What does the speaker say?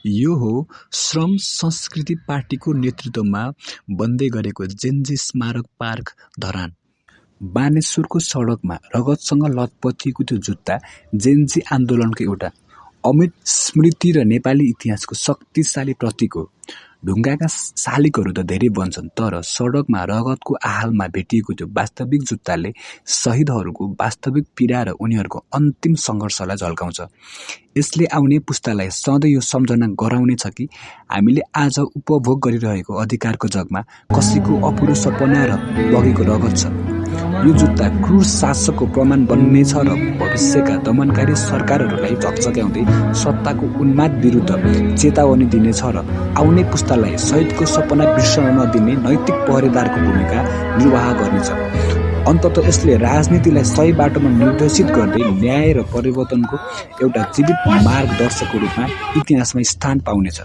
यो हो श्रम संस्कृति पार्टीको नेतृत्वमा बन्दै गरेको जेन्जी स्मारक पार्क धरान। बानेश्वरको सडकमा रगतसँग लतपतिएको त्यो जुत्ता जेन्जी आन्दोलनको एउटा अमिट स्मृति र नेपाली इतिहासको शक्तिशाली प्रतीक हो। ढुङ्गाका शालिकहरू त धेरै बन्छन्, तर सडकमा रगतको आहालमा भेटिएको त्यो वास्तविक जुत्ताले शहीदहरूको वास्तविक पीडा र उनीहरूको अन्तिम सङ्घर्षलाई झल्काउँछ। यसले आउने पुस्तालाई सधैँ यो सम्झना गराउनेछ कि हामीले आज उपभोग गरिरहेको अधिकारको जगमा कसैको अपुरो सपना र बगेको रगत छ। यो जुत्ता क्रूर शासकको प्रमाण बन्नेछ र भविष्यका दमनकारी सरकारहरूलाई झकझक्याउँदै सत्ताको उन्माद विरुद्ध चेतावनी दिनेछ र आउने पुस्तालाई शहीदको सपना बिर्सन नदिने नैतिक पहरेदारको भूमिका निर्वाह गर्नेछ। अन्ततः यसले राजनीतिलाई सही बाटोमा निर्देशित गर्दै न्याय र परिवर्तनको एउटा जीवित मार्गदर्शकको रूपमा इतिहासमा स्थान पाउनेछ।